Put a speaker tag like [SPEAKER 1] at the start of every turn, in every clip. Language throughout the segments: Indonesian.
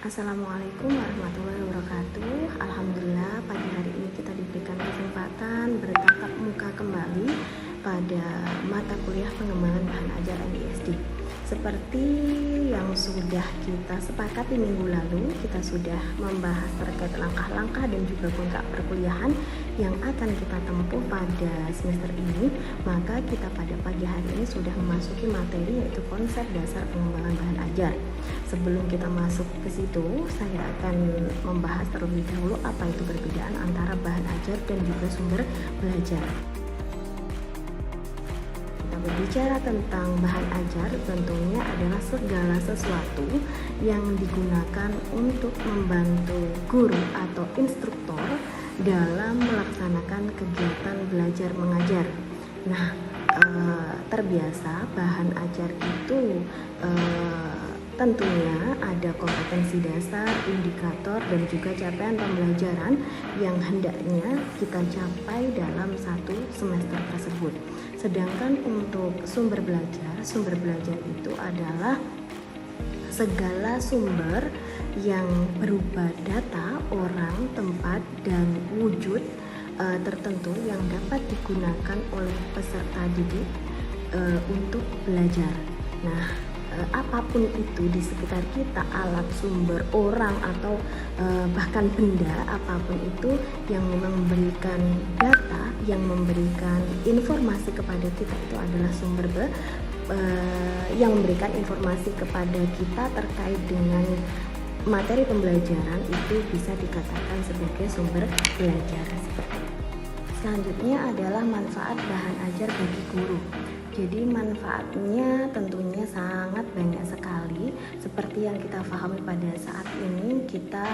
[SPEAKER 1] Assalamualaikum warahmatullahi wabarakatuh. Alhamdulillah pagi hari ini kita diberikan kesempatan bertatap muka kembali pada mata kuliah pengembangan bahan ajar MISD. Seperti yang sudah kita sepakati minggu lalu, kita sudah membahas terkait langkah-langkah dan juga kontrak perkuliahan yang akan kita tempuh pada semester ini. Maka kita pada pagi hari ini sudah memasuki materi, yaitu konsep dasar pengembangan bahan ajar. Sebelum kita masuk ke situ, saya akan membahas terlebih dahulu apa itu perbedaan antara bahan ajar dan juga sumber belajar. Kita berbicara tentang bahan ajar, tentunya adalah segala sesuatu yang digunakan untuk membantu guru atau instruktur dalam melaksanakan kegiatan belajar mengajar. Nah, terbiasa bahan ajar itu tentunya ada kompetensi dasar, indikator, dan juga capaian pembelajaran yang hendaknya kita capai dalam satu semester tersebut. Sedangkan untuk sumber belajar itu adalah segala sumber yang berupa data, orang, tempat, dan wujud tertentu yang dapat digunakan oleh peserta didik untuk belajar. Nah, apapun itu di sekitar kita, alat, sumber, orang, atau bahkan benda, apapun itu yang memberikan data, yang memberikan informasi kepada kita, itu adalah sumber yang memberikan informasi kepada kita terkait dengan materi pembelajaran, itu bisa dikatakan sebagai sumber belajar. Selanjutnya adalah manfaat bahan ajar bagi guru. Jadi manfaatnya tentunya sangat banyak sekali. Seperti yang kita pahami pada saat ini, kita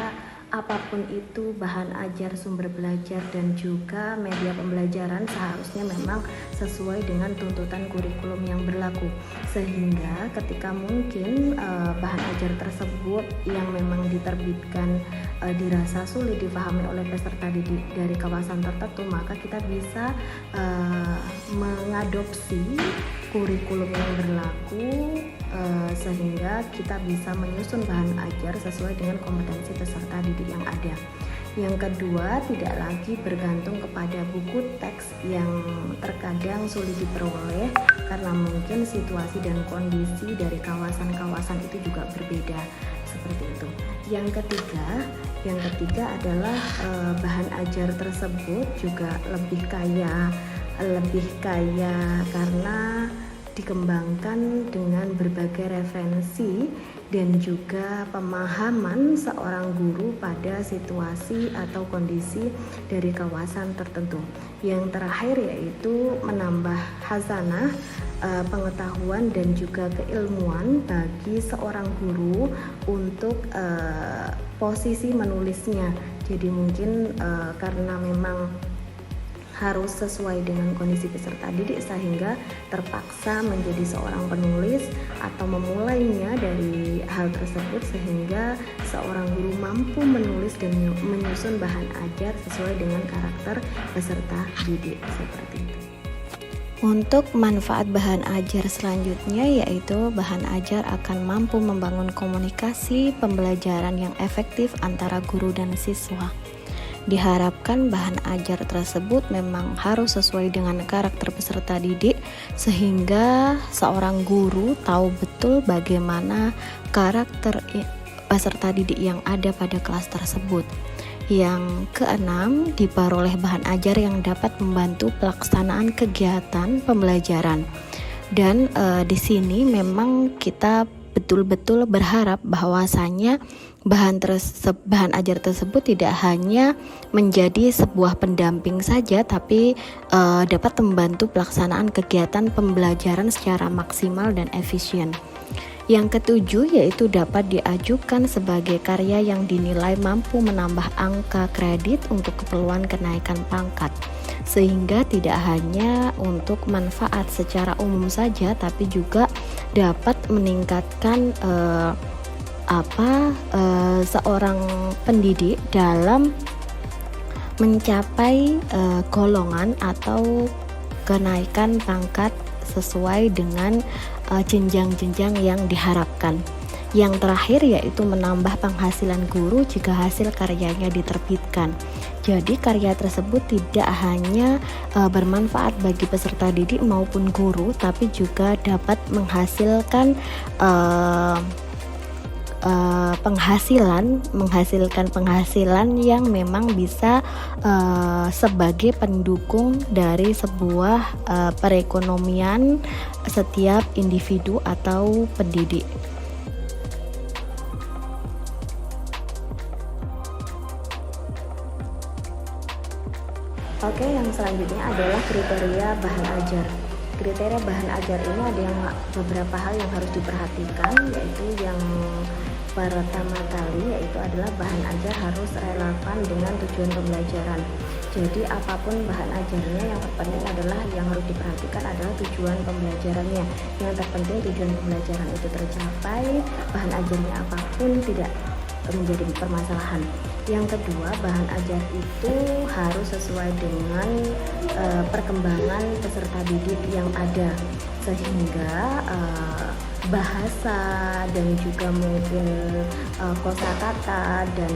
[SPEAKER 1] apapun itu bahan ajar, sumber belajar, dan juga media pembelajaran seharusnya memang sesuai dengan tuntutan kurikulum yang berlaku. Sehingga ketika mungkin bahan ajar tersebut yang memang diterbitkan dirasa sulit dipahami oleh peserta didik dari kawasan tertentu, maka kita bisa mengadopsi kurikulum yang berlaku sehingga kita bisa menyusun bahan ajar sesuai dengan kompetensi peserta didik yang ada. Yang kedua, tidak lagi bergantung kepada buku teks yang terkadang sulit diperoleh karena mungkin situasi dan kondisi dari kawasan-kawasan itu juga berbeda, seperti itu. Yang ketiga adalah bahan ajar tersebut juga lebih kaya karena dikembangkan dengan berbagai referensi dan juga pemahaman seorang guru pada situasi atau kondisi dari kawasan tertentu. Yang terakhir yaitu menambah khazanah pengetahuan dan juga keilmuan bagi seorang guru untuk posisi menulisnya. Jadi mungkin karena memang harus sesuai dengan kondisi peserta didik sehingga terpaksa menjadi seorang penulis atau memulainya dari hal tersebut, sehingga seorang guru mampu menulis dan menyusun bahan ajar sesuai dengan karakter peserta didik, seperti itu. Untuk manfaat bahan ajar selanjutnya yaitu bahan ajar akan mampu membangun komunikasi pembelajaran yang efektif antara guru dan siswa. Diharapkan bahan ajar tersebut memang harus sesuai dengan karakter peserta didik sehingga seorang guru tahu betul bagaimana karakter peserta didik yang ada pada kelas tersebut. Yang keenam, diperoleh bahan ajar yang dapat membantu pelaksanaan kegiatan pembelajaran. Dan di sini memang kita betul-betul berharap bahwasanya bahan ajar tersebut tidak hanya menjadi sebuah pendamping saja, tapi dapat membantu pelaksanaan kegiatan pembelajaran secara maksimal dan efisien. Yang ketujuh yaitu dapat diajukan sebagai karya yang dinilai mampu menambah angka kredit untuk keperluan kenaikan pangkat, sehingga tidak hanya untuk manfaat secara umum saja, tapi juga dapat meningkatkan seorang pendidik dalam mencapai golongan atau kenaikan pangkat sesuai dengan jenjang-jenjang yang diharapkan. Yang terakhir yaitu menambah penghasilan guru jika hasil karyanya diterbitkan. Jadi karya tersebut tidak hanya bermanfaat bagi peserta didik maupun guru, tapi juga dapat menghasilkan penghasilan yang memang bisa sebagai pendukung dari sebuah perekonomian setiap individu atau pendidik. Oke, yang selanjutnya adalah kriteria bahan ajar. Kriteria bahan ajar ini ada beberapa hal yang harus diperhatikan, yaitu yang pertama kali yaitu adalah bahan ajar harus relevan dengan tujuan pembelajaran. Jadi apapun bahan ajarnya, yang terpenting adalah yang harus diperhatikan adalah tujuan pembelajarannya. Yang terpenting tujuan pembelajaran itu tercapai, bahan ajarnya apapun tidak menjadi permasalahan. Yang kedua, bahan ajar itu harus sesuai dengan perkembangan peserta didik yang ada, sehingga bahasa dan juga mungkin kosakata dan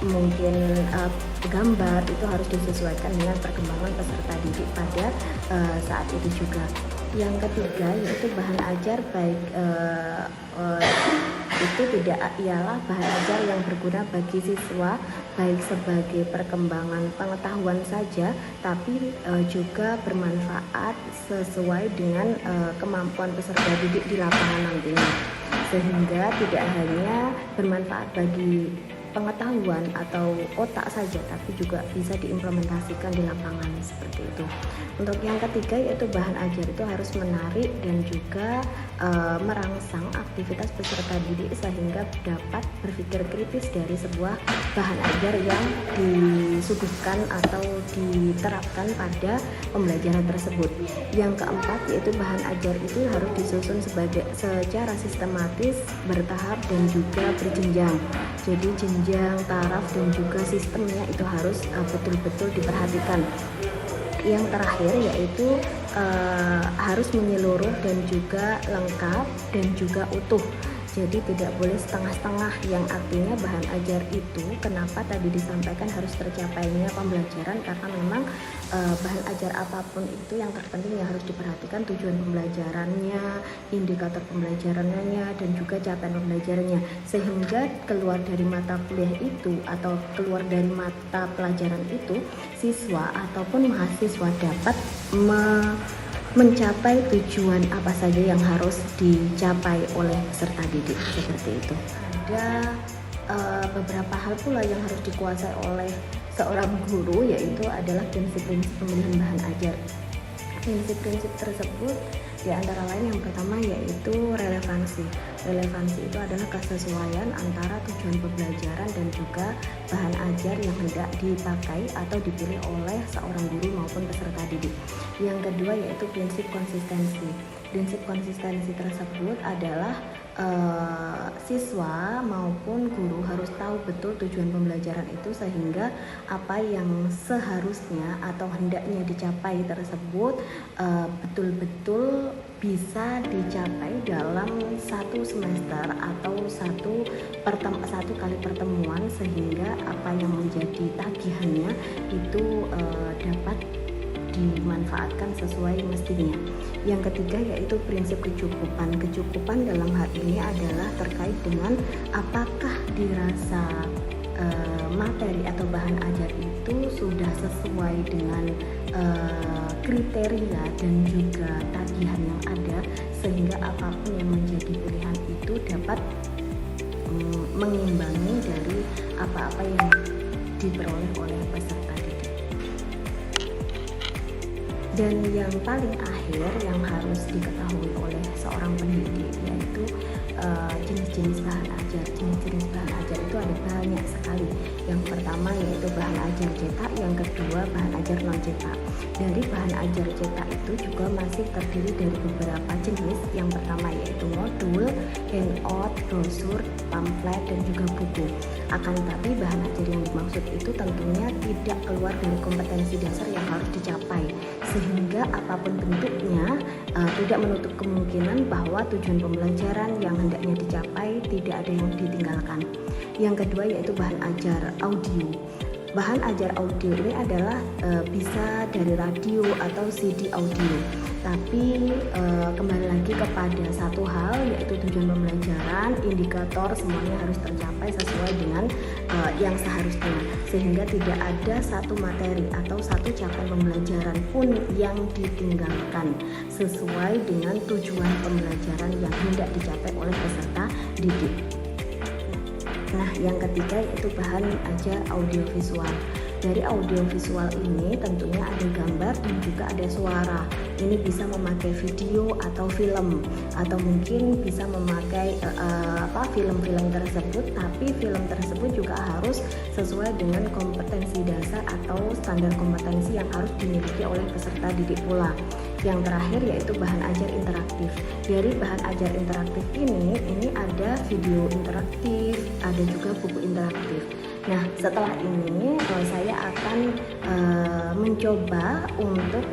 [SPEAKER 1] mungkin gambar itu harus disesuaikan dengan perkembangan peserta didik pada saat itu juga. Yang ketiga yaitu bahan ajar baik itu tidak ialah bahan ajar yang berguna bagi siswa baik sebagai perkembangan pengetahuan saja, tapi juga bermanfaat sesuai dengan kemampuan peserta didik di lapangan nantinya, sehingga tidak hanya bermanfaat bagi pengetahuan atau otak saja, tapi juga bisa diimplementasikan di lapangan seperti itu. Untuk yang ketiga yaitu bahan ajar itu harus menarik dan juga merangsang aktivitas peserta didik sehingga dapat berpikir kritis dari sebuah bahan ajar yang disuguhkan atau diterapkan pada pembelajaran tersebut. Yang keempat yaitu bahan ajar itu harus disusun secara sistematis, bertahap dan juga berjenjang. Jadi jenjang, taraf dan juga sistemnya itu harus betul-betul diperhatikan. Yang terakhir yaitu harus menyeluruh dan juga lengkap dan juga utuh. Jadi tidak boleh setengah-setengah, yang artinya bahan ajar itu kenapa tadi disampaikan harus tercapainya pembelajaran, karena memang bahan ajar apapun itu yang terpenting yang harus diperhatikan tujuan pembelajarannya, indikator pembelajarannya dan juga capaian pembelajarannya, sehingga keluar dari mata kuliah itu atau keluar dari mata pelajaran itu siswa ataupun mahasiswa dapat mencapai tujuan apa saja yang harus dicapai oleh peserta didik seperti itu. Ada beberapa hal pula yang harus dikuasai oleh seorang guru, yaitu adalah prinsip-prinsip pemilihan bahan ajar. Prinsip-prinsip tersebut di antara lain yang pertama yaitu relevansi. Relevansi itu adalah kesesuaian antara tujuan pembelajaran dan juga bahan ajar yang hendak dipakai atau dipilih oleh seorang guru maupun peserta didik. Yang kedua yaitu prinsip konsistensi. Prinsip konsistensi tersebut adalah siswa maupun guru harus tahu betul tujuan pembelajaran itu, sehingga apa yang seharusnya atau hendaknya dicapai tersebut betul-betul bisa dicapai dalam satu semester atau satu kali pertemuan, sehingga apa yang menjadi tagihannya itu dapat dimanfaatkan sesuai mestinya. Yang ketiga yaitu prinsip kecukupan. Kecukupan dalam hal ini adalah terkait dengan apakah dirasa materi atau bahan ajar itu sudah sesuai dengan kriteria dan juga tagihan yang ada, sehingga apapun yang menjadi pilihan itu dapat mengimbangi dari apa-apa yang diperoleh oleh peserta didik. Dan yang paling akhir yang harus diketahui oleh seorang pendidik yaitu jenis-jenis bahan ajar. Jenis-jenis bahan ajar itu ada banyak sekali. Yang pertama yaitu bahan ajar cetak, yang kedua bahan ajar non cetak. Dari bahan ajar cetak itu juga masih terdiri dari beberapa jenis. Yang pertama yaitu modul, handout, brosur, pamflet dan juga buku. Akan tetapi bahan ajar yang dimaksud itu tentunya tidak keluar dari kompetensi dasar yang harus dicapai, sehingga apapun bentuknya tidak menutup kemungkinan bahwa tujuan pembelajaran yang hendaknya dicapai tidak ada yang ditinggalkan. Yang kedua yaitu bahan ajar audio. Bahan ajar audio ini adalah bisa dari radio atau CD audio. Tapi kembali lagi kepada satu hal yaitu tujuan pembelajaran, indikator semuanya harus tercapai sesuai dengan yang seharusnya, sehingga tidak ada satu materi atau satu capaian pembelajaran pun yang ditinggalkan sesuai dengan tujuan pembelajaran yang hendak dicapai oleh peserta didik. Nah, yang ketiga yaitu bahan ajar audiovisual. Dari audiovisual ini tentunya ada gambar dan juga ada suara. Ini bisa memakai video atau film, atau mungkin bisa memakai film-film tersebut, tapi film tersebut juga harus sesuai dengan kompetensi dasar atau standar kompetensi yang harus dimiliki oleh peserta didik pula. Yang terakhir yaitu bahan ajar interaktif. Dari bahan ajar interaktif ini ada video interaktif, ada juga buku interaktif. Nah, setelah ini saya akan mencoba untuk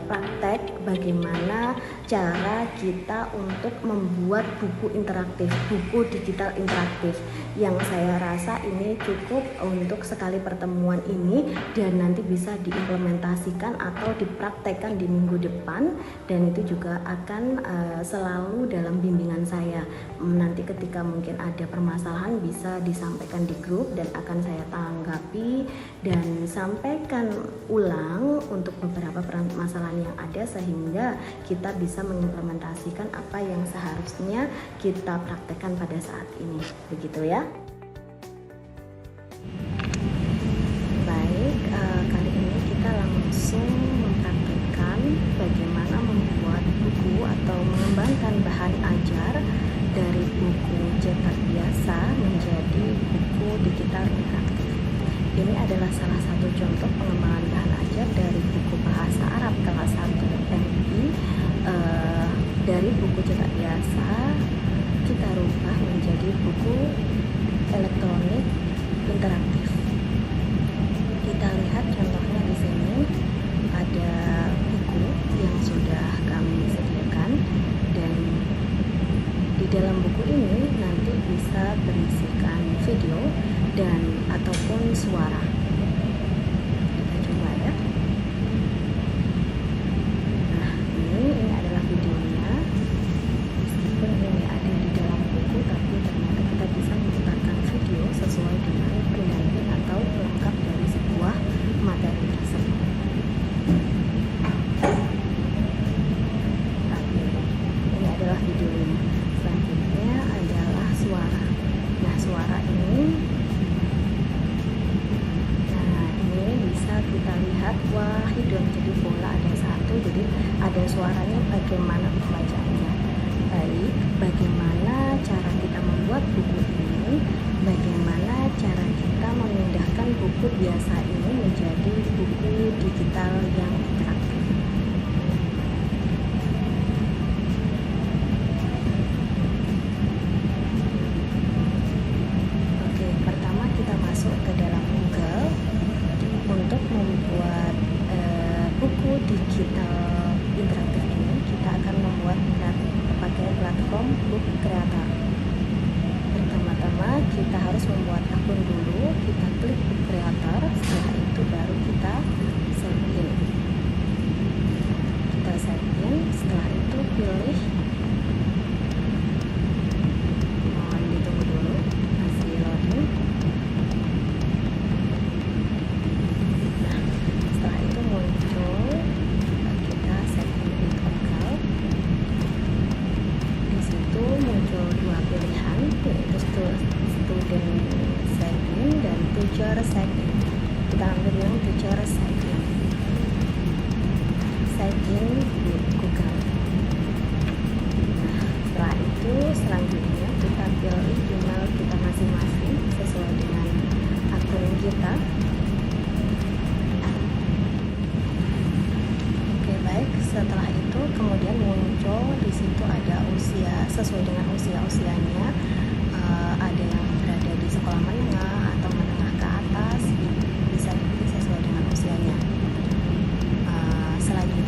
[SPEAKER 1] praktek bagaimana cara kita untuk membuat buku interaktif, buku digital interaktif, yang saya rasa ini cukup untuk sekali pertemuan ini dan nanti bisa diimplementasikan atau dipraktekkan di minggu depan, dan itu juga akan selalu dalam bimbingan saya. Nanti ketika mungkin ada permasalahan bisa disampaikan di grup dan akan saya tanggapi dan sampaikan ulang untuk beberapa permasalahan yang ada, sehingga kita bisa mengimplementasikan apa yang seharusnya kita praktekkan pada saat ini. Begitu ya. Baik, kali ini kita langsung mempraktekkan bagaimana membuat buku atau mengembangkan bahan ajar dari buku cetak biasa menjadi buku digital interaktif. Ini adalah salah satu contoh pengembangan bahan ajar dari buku bahasa Arab kelas 1 MI. Dari buku cetak biasa kita rubah menjadi buku elektronik interaktif. Kita lihat contohnya di sini ada buku yang sudah kami sediakan, dan di dalam buku ini nanti bisa berisikan video dan ataupun suara. Kita coba ya. Nah, ini adalah videonya. Meskipun ini ada di dalam buku, tapi ternyata kita bisa memutarkan video sesuai dengan penyampaian atau pelengkap dari sebuah materi tersebut. Ini adalah videonya. Selanjutnya adalah suara. Nah, suara ini bisa kita lihat, wah hidung jadi bola ada satu, jadi ada suaranya. Bagaimana pembacaannya? Baik, bagaimana cara kita membuat buku ini, bagaimana cara kita memindahkan buku biasa ini menjadi buku digital yang interaktif. Oke, pertama kita masuk ke dalam Google. Untuk membuat buku digital interaktif ini, kita akan membuat pakai platform Book Creator. Pertama-tama kita harus membuat akun dulu. Kita klik Book Creator, setelah itu baru kita sign in. Kita sign in, setelah itu pilih. Mohon ditunggu dulu, masih loading. Sign-in. Kita ambil yang teacher sign-in. Sign-in di Google. Nah, setelah itu selanjutnya kita pilih email kita masing-masing sesuai dengan akun kita. Oke, baik. Setelah itu kemudian muncul di situ ada usia sesuai dengan usianya. Ada yang berada di sekolah menengah atau menengah ke atas, bisa sesuai dengan usianya. Selanjutnya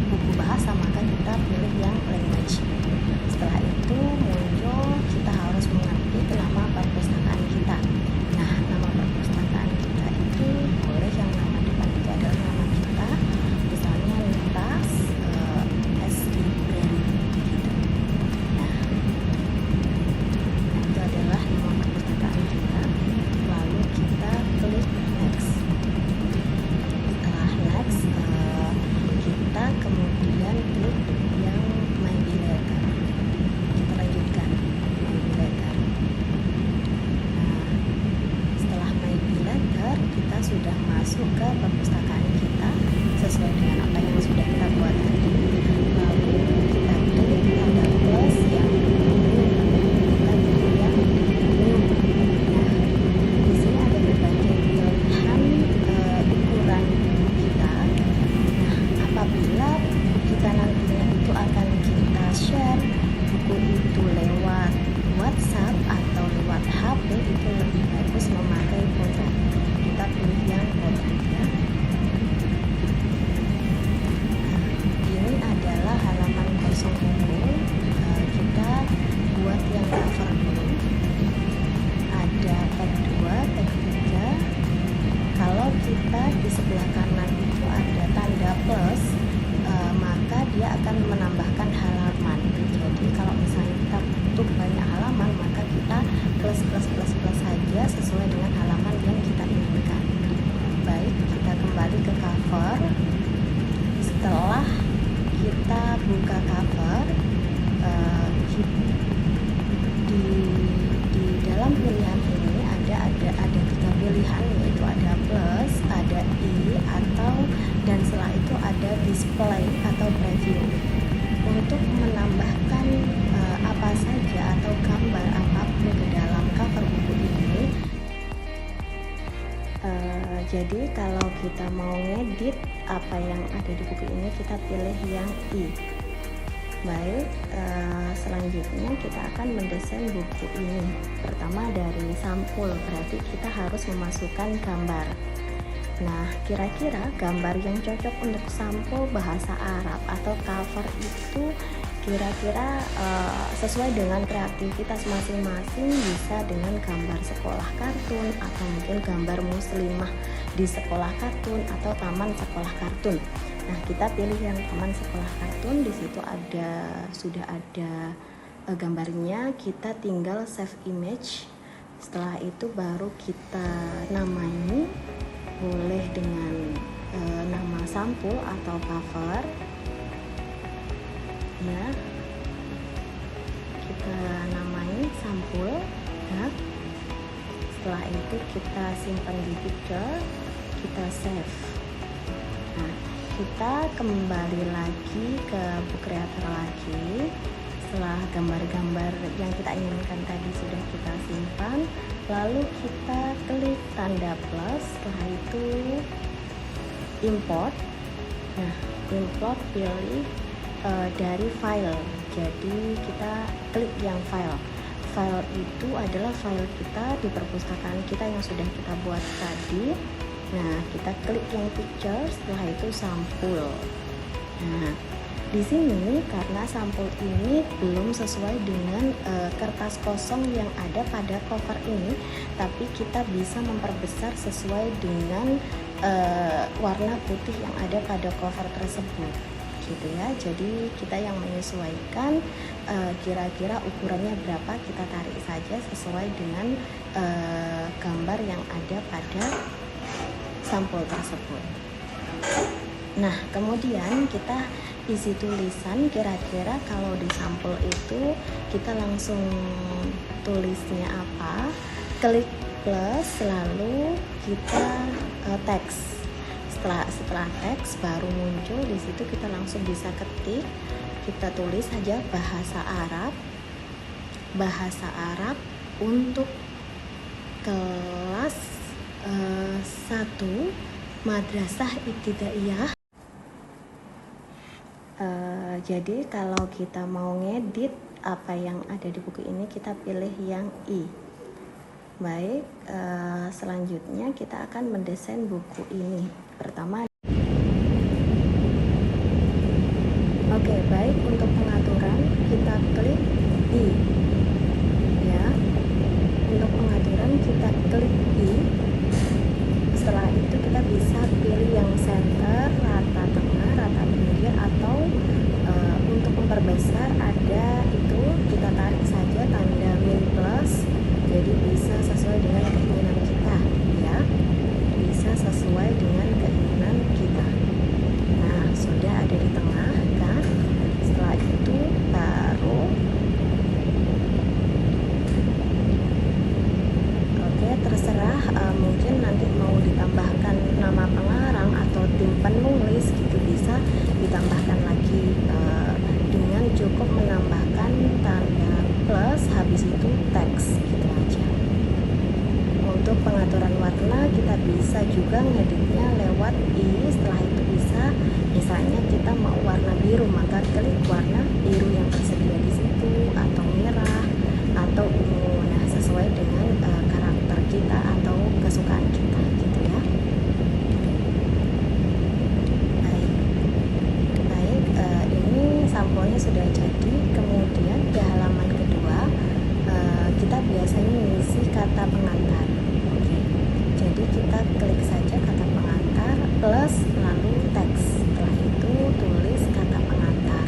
[SPEAKER 1] buku bahasa, maka kita pilih yang language. Setelah itu muncul kita harus mengerti nama perpustakaan kita. Nah, nama perpustakaan kita itu boleh yang nama depan itu adalah nama kita, misalnya Nitas S Library gitu. Nah, itu adalah nama perpustakaan kita. Lalu kita klik next. Setelah next, kita kemudian klik yang My Letter. Kita lanjutkan My Letter. Nah, setelah My Letter, kita sudah masuk ke perpustakaan kita sesuai dengan apa yang sudah kita buat tadi. Lalu kita klik tanda plus yang kita pilih yang new. Nah, di sini ada berbagai pilihan ukuran buku kita. Nah, apabila kita nantinya itu akan kita share buku itu lewat WhatsApp atau lewat HP, itu lebih bagus memakai Potret. Kita pilih yang Potret ya. Nah, ini adalah halaman kosong buku. Kita buat yang cover dulu. Ada tag 2, tag 3. Kalau kita di sebelah kanan itu ada tanda plus, maka dia akan menambahkan halaman. Jadi kalau misalnya kita butuh banyak halaman, maka kita plus saja sesuai dengan halaman yang kita inginkan. Baik, kita kembali ke cover. Setelah kita buka cover, di dalam pilihan ini ada 3 pilihan, yaitu ada plus, ada i, atau dan setelah itu ada display atau preview. Untuk menambahkan apa saja atau gambar apapun ke dalam cover buku ini, jadi kalau kita mau ngedit apa yang ada di buku ini, kita pilih yang i. Baik, selanjutnya kita akan mendesain buku ini. Pertama dari sampul, berarti kita harus memasukkan gambar. Nah, kira-kira gambar yang cocok untuk sampul bahasa Arab atau cover itu kira-kira sesuai dengan kreativitas masing-masing, bisa dengan gambar sekolah kartun atau mungkin gambar muslimah di sekolah kartun atau taman sekolah kartun. Nah, kita pilih yang taman sekolah kartun. Di situ sudah ada gambarnya. Kita tinggal save image. Setelah itu baru kita namai, boleh dengan nama sampul atau cover. Ya, kita namai sampul. Ya. Setelah itu kita simpan di picture, kita save. Nah, kita kembali lagi ke book creator lagi. Setelah gambar-gambar yang kita inginkan tadi sudah kita simpan, lalu kita klik tanda plus. Setelah itu import. Nah, import pilih dari file. Jadi kita klik yang file. File itu adalah file kita di perpustakaan kita yang sudah kita buat tadi. Nah, kita klik yang picture, setelah itu sampul. Nah, di sini karena sampul ini belum sesuai dengan kertas kosong yang ada pada cover ini, tapi kita bisa memperbesar sesuai dengan warna putih yang ada pada cover tersebut, gitu ya. Jadi kita yang menyesuaikan kira-kira ukurannya berapa, kita tarik saja sesuai dengan gambar yang ada pada sampul tersebut. Nah, kemudian kita isi tulisan. Kira-kira kalau di sampul itu kita langsung tulisnya apa, klik plus, lalu kita teks. Setelah teks baru muncul di situ, kita langsung bisa ketik, kita tulis saja bahasa Arab untuk kelas 1 Madrasah Ibtidaiyah. Jadi kalau kita mau ngedit apa yang ada di buku ini, kita pilih yang I. Baik, selanjutnya kita akan mendesain buku ini. Pertama ada itu kita tarik saja tanda min plus, jadi bisa sesuai dengan keinginan kita ya, bisa sesuai dengan keinginan kita. Nah, sudah ada di tengah kan. Setelah itu baru terserah, mungkin nanti mau ditambahkan nama pengarang atau tim penulis gitu, bisa ditambahkan lagi dengan cukup menambahkan tanda plus habis itu teks gitu aja. Untuk pengaturan warna kita bisa juga ngeditnya lewat setelah itu bisa misalnya kita mau warna biru, maka klik warna biru yang tersedia di situ, atau merah atau ungu. Nah, sesuai dengan karakter kita atau kesukaan kita gitu ya. Baik, ini sampelnya sudah jadi. Kemudian di halaman kedua kita biasanya mengisi kata pengantar. Oke, jadi kita klik saja kata pengantar plus lalu teks. Setelah itu tulis kata pengantar.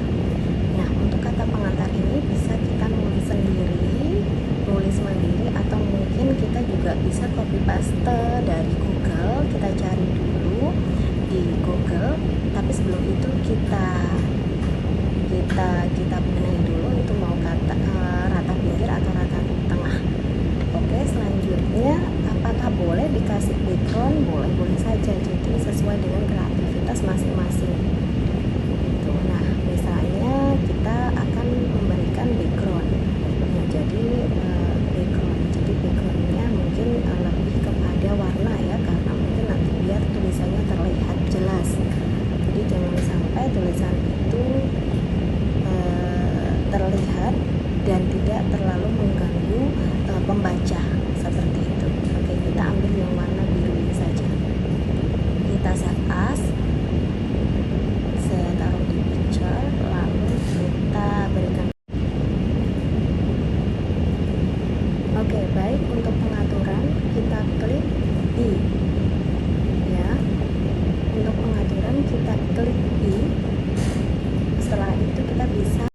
[SPEAKER 1] Nah, untuk kata pengantar ini bisa kita nulis sendiri, nulis mandiri, atau mungkin kita juga bisa copy paste dari Google. Kita cari dulu di Google, tapi sebelum itu kita benahi dulu itu mau kata rata pinggir atau rata tengah. Oke, selanjutnya apakah boleh dikasih background? Boleh saja, jadi sesuai dengan kreativitas masing-masing. Nah, misalnya kita akan memberikan background. Nah, jadi backgroundnya mungkin lebih kepada warna ya, karena mungkin nanti biar tulisannya terlihat jelas. Jadi jangan sampai tulisan itu terlihat dan tidak terlalu mengganggu pembaca seperti itu. Oke, kita ambil yang warna biru ini saja. Kita save as, saya taruh di picture, lalu kita berikan. Oke, baik, untuk pengaturan kita klik I ya. Untuk pengaturan kita klik I. Setelah itu kita bisa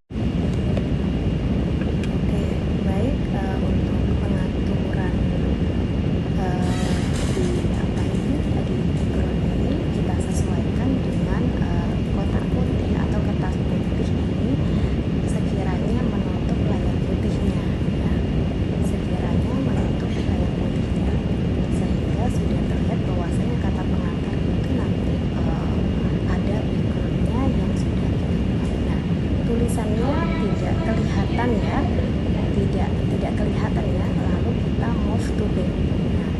[SPEAKER 1] tidak kelihatan ya, lalu kita move to back. Nah,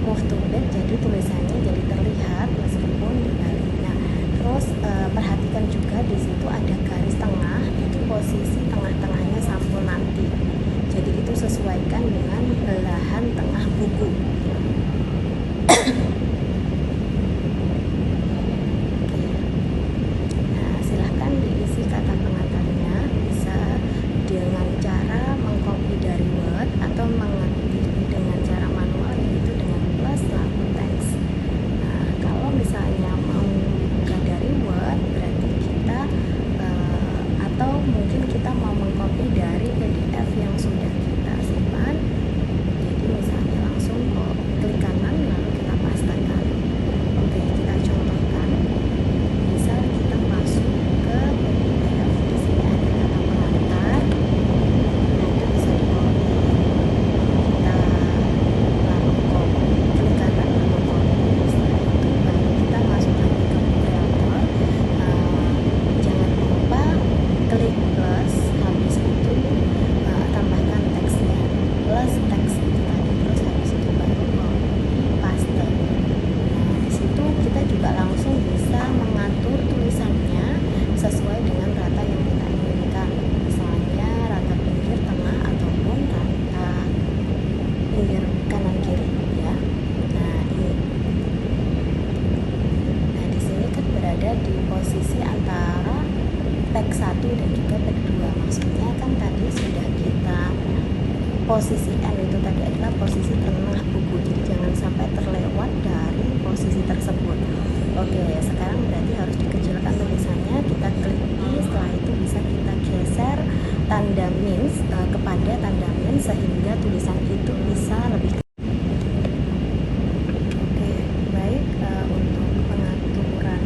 [SPEAKER 1] move to back jadi tulisannya jadi terlihat meskipun dibalik. Nah, terus perhatikan juga di situ ada garis tengah, itu posisi tengah-tengahnya sampul nanti. Jadi itu sesuaikan dengan belahan tengah buku. Nah, silahkan diisi kata pengantarnya, bisa dengan cara mengcopy dari Word atau mengetik dengan cara manual, yaitu dengan plus lalu teks. Nah, kalau misalnya mau buka dari Word, berarti kita atau mungkin kita mau mengcopy dari PDF yang sudah kita simpan. Jadi misalnya langsung klik kanan lalu kita pastekan. Oke, kita contohkan. Misal kita masuk ke PDF, di sini ada kata pengantar. Nah, itu bisa di-copy. Kita lalu copy, klik kanan lalu copy. Setelah itu baru kita masuk lagi ke Creator. Jangan lupa klik plus, habis itu tambahkan teksnya, plus teks itu tadi, terus habis itu baru paste. Nah, di situ kita juga langsung bisa mengatur tulisannya sesuai dengan rata yang kita inginkan, misalnya rata pinggir tengah ataupun rata pinggir kanan kiri ya. Nah, ini. Nah, di sini kan berada di posisi antara teks 1 dan juga teks 2. Maksudnya kan tadi sudah kita posisi N itu tadi adalah posisi tengah buku, jadi jangan sampai terlewat dari posisi tersebut. Oke, sekarang berarti harus dikecilkan tulisannya. Kita klik I, setelah itu bisa kita geser tanda minus kepada tanda min sehingga tulisan itu bisa lebih. Oke, baik, untuk pengaturan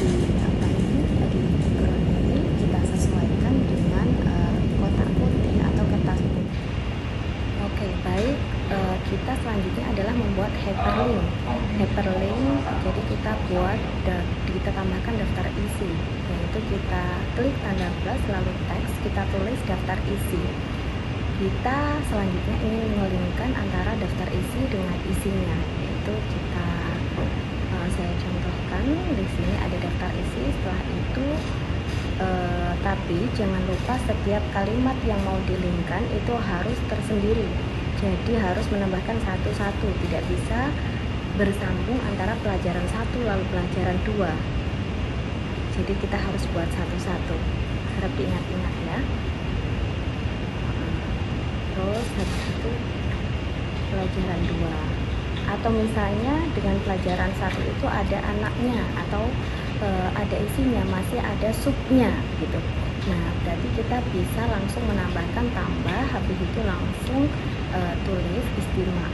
[SPEAKER 1] di apa ini di background ini kita sesuaikan dengan kotak putih atau kertas putih. Oke, baik, kita selanjutnya adalah membuat hyperlink. Jadi kita buat kita tambahkan daftar isi, yaitu kita klik tanda plus lalu teks, kita tulis daftar isi. Kita selanjutnya ingin mengelingkan antara daftar isi dengan isinya, yaitu saya contohkan di sini ada daftar isi. Setelah itu tapi jangan lupa setiap kalimat yang mau dilingkan itu harus tersendiri, jadi harus menambahkan satu-satu, tidak bisa bersambung antara pelajaran 1 lalu pelajaran 2. Jadi kita harus buat satu-satu, harap diingat-ingat ya. Terus habis itu pelajaran 2, atau misalnya dengan pelajaran 1 itu ada anaknya atau ada isinya, masih ada subnya gitu. Nah, berarti kita bisa langsung menambahkan tambah, habis itu langsung tulis istimewa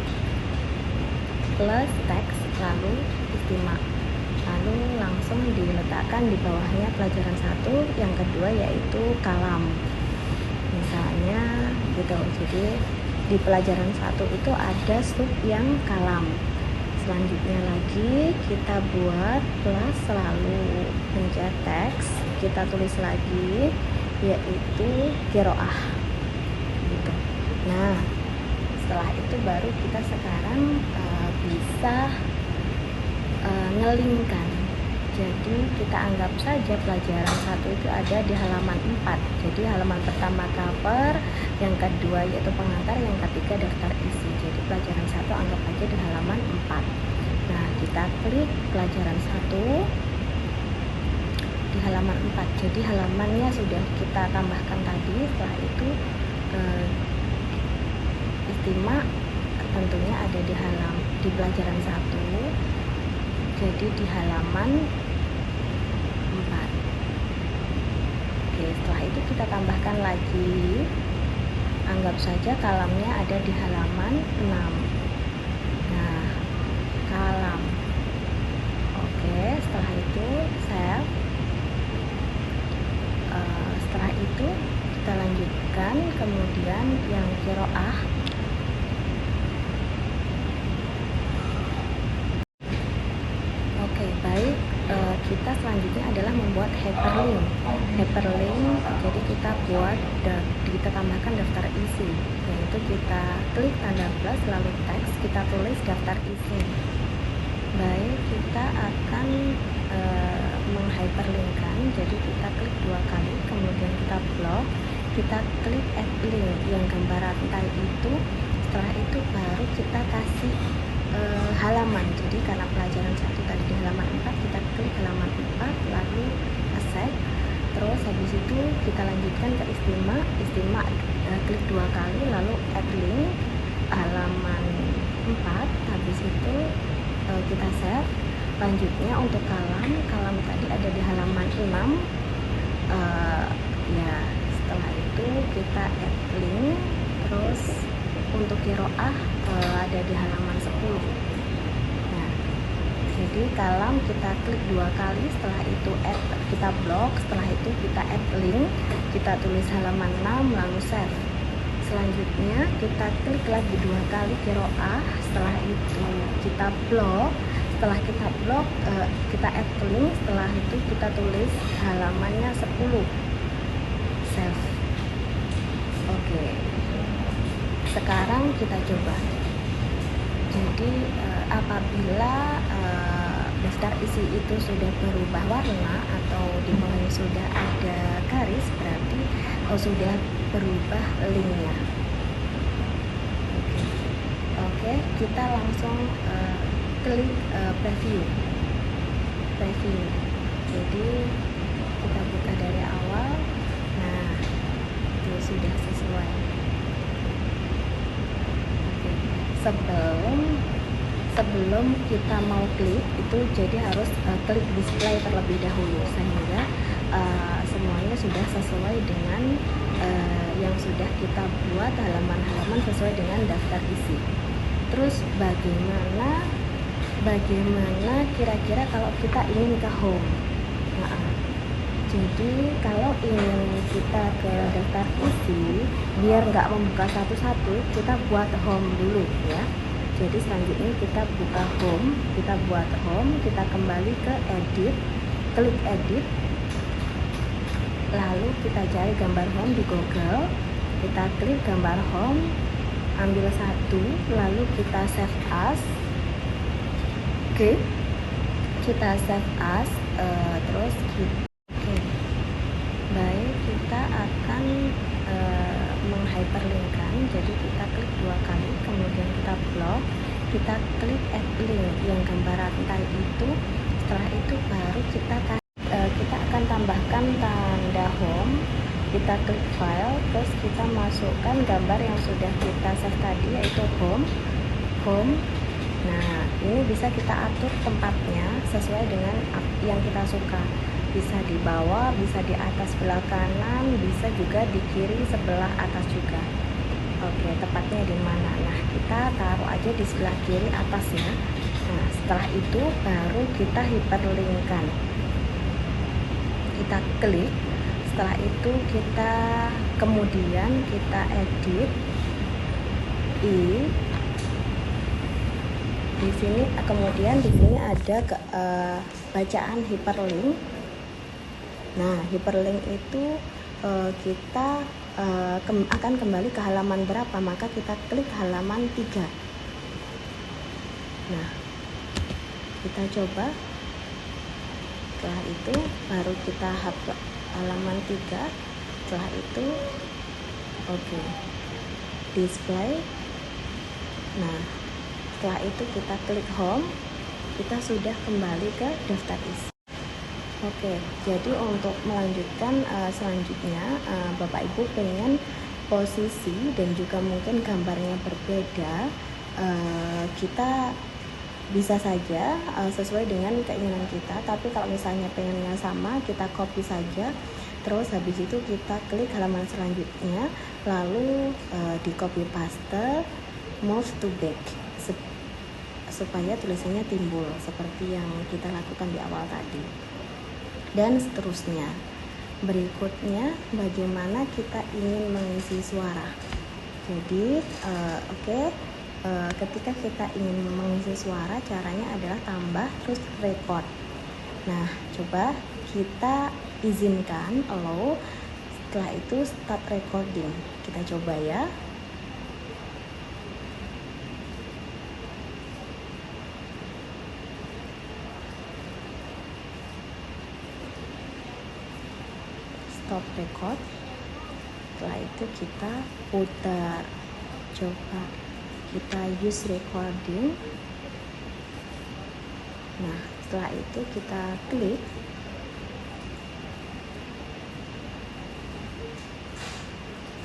[SPEAKER 1] plus teks lalu istimewa, lalu langsung diletakkan di bawahnya pelajaran 1 yang kedua yaitu kalam misalnya gitu. Jadi di pelajaran 1 itu ada sub yang kalam. Selanjutnya lagi kita buat plus lalu pencet teks, kita tulis lagi yaitu kiroah gitu. Nah, setelah itu baru kita sekarang bisa ngelingkan. Jadi kita anggap saja pelajaran 1 itu ada di halaman 4. Jadi halaman pertama cover, yang kedua yaitu pengantar, yang ketiga daftar isi. Jadi pelajaran 1 anggap aja di halaman 4. Nah, kita klik pelajaran 1 di halaman 4. Jadi halamannya sudah kita tambahkan tadi. Setelah itu istimewa tentunya ada di pelajaran 1. Jadi di halaman 4. Oke, setelah itu kita tambahkan lagi, anggap saja kalamnya ada di halaman 6. Nah, kalam. Oke, setelah itu save. Setelah itu kita lanjutkan, kemudian yang kiroah. Oke, baik, kita selanjutnya adalah membuat hyperlink. Jadi kita kita tambahkan daftar isi, yaitu kita klik tanda plus lalu teks, kita tulis daftar isi. Baik, kita akan menghyperlinkkan. Jadi kita klik 2 kali, kemudian kita blok, kita klik add link yang gambar rantai itu. Setelah itu baru kita kasih halaman. Jadi karena pelajaran 1 tadi di halaman 4, kita klik halaman 4 lalu accept. Terus habis itu kita lanjutkan ke istimewa, klik 2 kali lalu add link halaman 4. Habis itu kita save. Lanjutnya untuk kalam tadi ada di halaman 6. Ya, setelah itu kita add link. Terus untuk kiroah ada di halaman 10. Nah, jadi kalam kita klik 2 kali, setelah itu kita blok, setelah itu kita add link, kita tulis halaman 6 lalu save. Selanjutnya kita klik lagi 2 kali kiroah, setelah itu kita blok. Setelah kita blok, kita add link, setelah itu kita tulis halamannya 10, save. Oke, sekarang kita coba. Jadi apabila daftar isi itu sudah berubah warna atau di bawahnya sudah ada garis, berarti sudah berubah linknya. Oke, kita langsung klik preview. Jadi kita buka dari awal. Nah, itu sudah sesuai. Oke. Sebelum kita mau klik itu, jadi harus klik display terlebih dahulu sehingga semuanya sudah sesuai dengan yang sudah kita buat, halaman-halaman sesuai dengan daftar isi. Terus bagaimana kira-kira kalau kita ingin ke home? Nah, jadi kalau ingin kita ke daftar isi, biar nggak membuka satu-satu, kita buat home dulu ya. Jadi selanjutnya kita buka home, kita buat home, kita kembali ke edit, klik edit, lalu kita cari gambar home di Google, kita klik gambar home, ambil satu, lalu kita save as. Oke, kita save as, terus baik, kita akan menghyperlinkkan. Jadi kita klik 2 kali, kemudian kita blok, kita klik add link yang gambar rantai itu. Setelah itu baru kita akan tambahkan tanda home, kita klik file, terus kita masukkan gambar yang sudah kita save tadi, yaitu home. Nah, ini bisa kita atur tempatnya sesuai dengan yang kita suka. Bisa di bawah, bisa di atas sebelah kanan, bisa juga di kiri sebelah atas juga. Oke, tepatnya di mana? Nah, kita taruh aja di sebelah kiri atas ya. Nah, setelah itu baru kita hyperlinkkan. Kita klik, setelah itu kita kemudian kita edit di sini, kemudian di sini ada bacaan hyperlink. Nah, hyperlink itu kita akan kembali ke halaman berapa, maka kita klik halaman 3. Nah, kita coba. Setelah itu baru kita hapus halaman 3. Setelah itu oke, display. Nah, setelah itu kita klik home, kita sudah kembali ke daftar isi. Oke, jadi untuk melanjutkan selanjutnya, Bapak Ibu pengen posisi dan juga mungkin gambarnya berbeda, kita bisa saja sesuai dengan keinginan kita. Tapi kalau misalnya pengennya sama, kita copy saja, terus habis itu kita klik halaman selanjutnya, lalu di copy paste, move to back, supaya tulisannya timbul seperti yang kita lakukan di awal tadi. Dan seterusnya. Berikutnya, bagaimana kita ingin mengisi suara. Jadi ketika kita ingin mengisi suara, caranya adalah tambah terus record. Nah, coba kita izinkan allow, setelah itu start recording. Kita coba ya. Stop record. Setelah itu kita putar, coba kita use recording. Nah, setelah itu kita klik,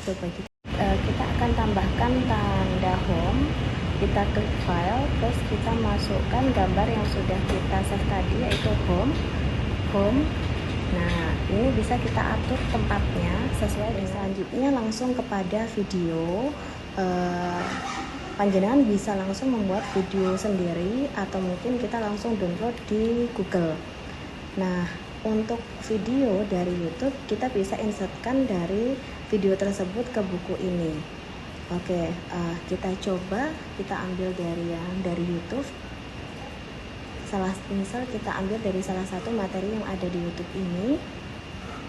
[SPEAKER 1] coba kita akan tambahkan tanda home, kita klik file, terus kita masukkan gambar yang sudah kita save tadi, yaitu home. Nah, ini bisa kita atur tempatnya sesuai dengan. Selanjutnya langsung kepada video. Panjenengan bisa langsung membuat video sendiri atau mungkin kita langsung download di Google. Nah, untuk video dari YouTube kita bisa insertkan dari video tersebut ke buku ini. Oke, kita coba, kita ambil dari YouTube. Misal kita ambil dari salah satu materi yang ada di YouTube ini,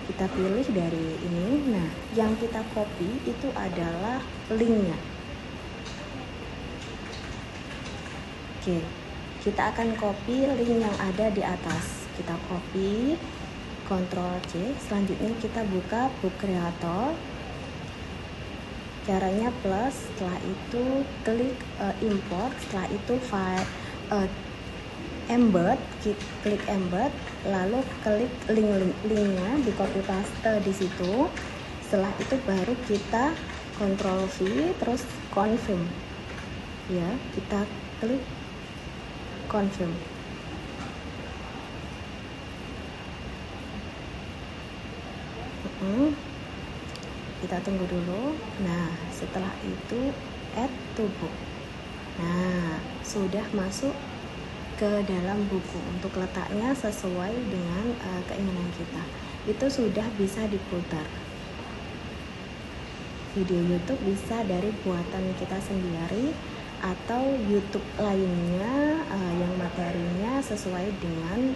[SPEAKER 1] kita pilih dari ini. Nah, yang kita copy itu adalah linknya. Oke, kita akan copy link yang ada di atas. Kita copy, Ctrl C. Selanjutnya kita buka Book Creator. Caranya plus, setelah itu klik import, setelah itu file embed, klik embed, lalu klik linknya, di copy paste di situ. Setelah itu baru kita Ctrl V, terus confirm. Ya, kita klik confirm. Kita tunggu dulu. Nah, setelah itu add to book. Nah, sudah masuk ke dalam buku. Untuk letaknya sesuai dengan keinginan kita. Itu sudah bisa diputar. Video YouTube bisa dari buatan kita sendiri atau YouTube lainnya yang materinya sesuai dengan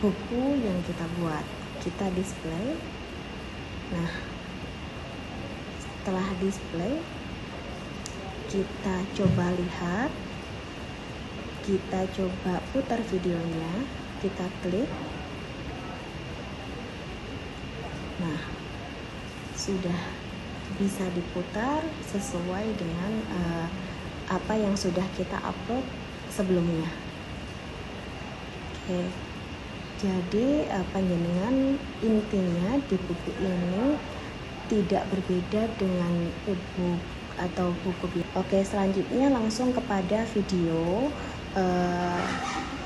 [SPEAKER 1] buku yang kita buat. Kita display. Nah, setelah display, kita coba lihat, kita coba putar videonya, kita klik. Nah, sudah bisa diputar sesuai dengan apa yang sudah kita upload sebelumnya. Oke, jadi panjenengan intinya di buku ini tidak berbeda dengan e-book atau buku biasa. Oke, selanjutnya langsung kepada video.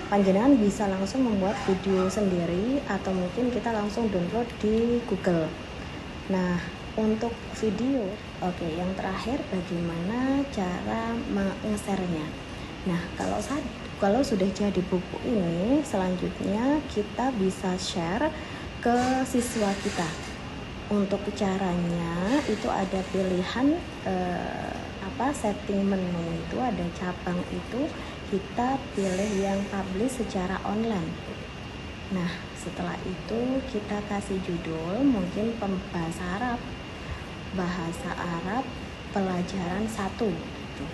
[SPEAKER 1] Panjenengan bisa langsung membuat video sendiri atau mungkin kita langsung download di Google. Nah, untuk video, oke, yang terakhir bagaimana cara meng-share-nya. Nah, kalau sudah jadi buku ini, selanjutnya kita bisa share ke siswa kita. Untuk caranya itu ada pilihan setting menu, itu ada cabang, itu kita pilih yang publish secara online. Nah, setelah itu kita kasih judul mungkin bahasa Arab pelajaran 1 gitu.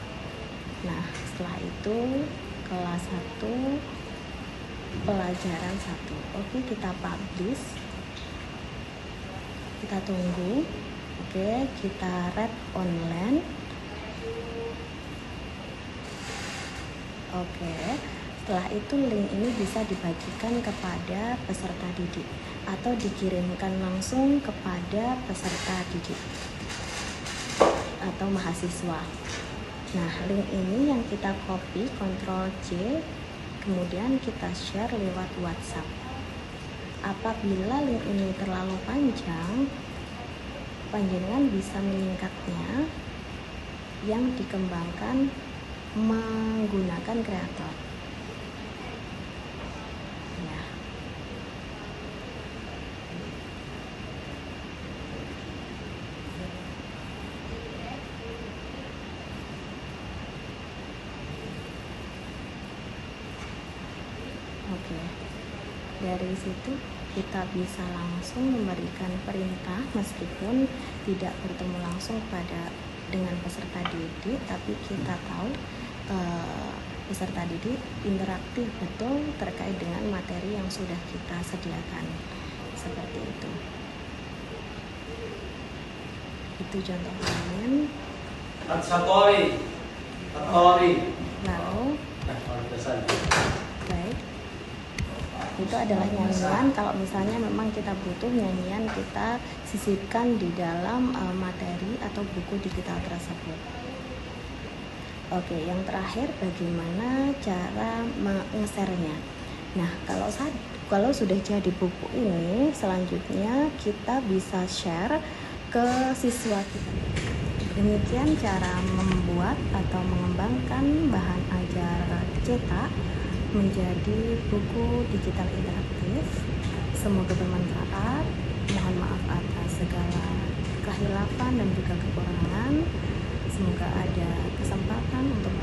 [SPEAKER 1] Nah, setelah itu kelas 1 pelajaran 1. Oke, kita publish. Kita tunggu. Oke, kita read online. Oke, setelah itu link ini bisa dibagikan kepada peserta didik atau dikirimkan langsung kepada peserta didik atau mahasiswa. Nah, link ini yang kita copy, Ctrl C, kemudian kita share lewat WhatsApp. Apabila link ini terlalu panjang, panjenengan bisa menyingkatnya yang dikembangkan menggunakan kreator. Ya. Oke. Dari situ kita bisa langsung memberikan perintah meskipun tidak bertemu langsung dengan peserta didik, tapi kita tahu peserta didik interaktif betul terkait dengan materi yang sudah kita sediakan. Seperti itu. Itu contoh lain. Lalu baik, itu adalah nyanyian. Kalau misalnya memang kita butuh nyanyian, kita sisipkan di dalam materi atau buku digital tersebut. Oke, yang terakhir bagaimana cara meng-share-nya. Nah, kalau sudah jadi buku ini, selanjutnya kita bisa share ke siswa kita. Demikian cara membuat atau mengembangkan bahan ajar cetak menjadi buku digital interaktif. Semoga bermanfaat. Mohon maaf atas segala kehilafan dan juga kekurangan. Semoga ada kesempatan untuk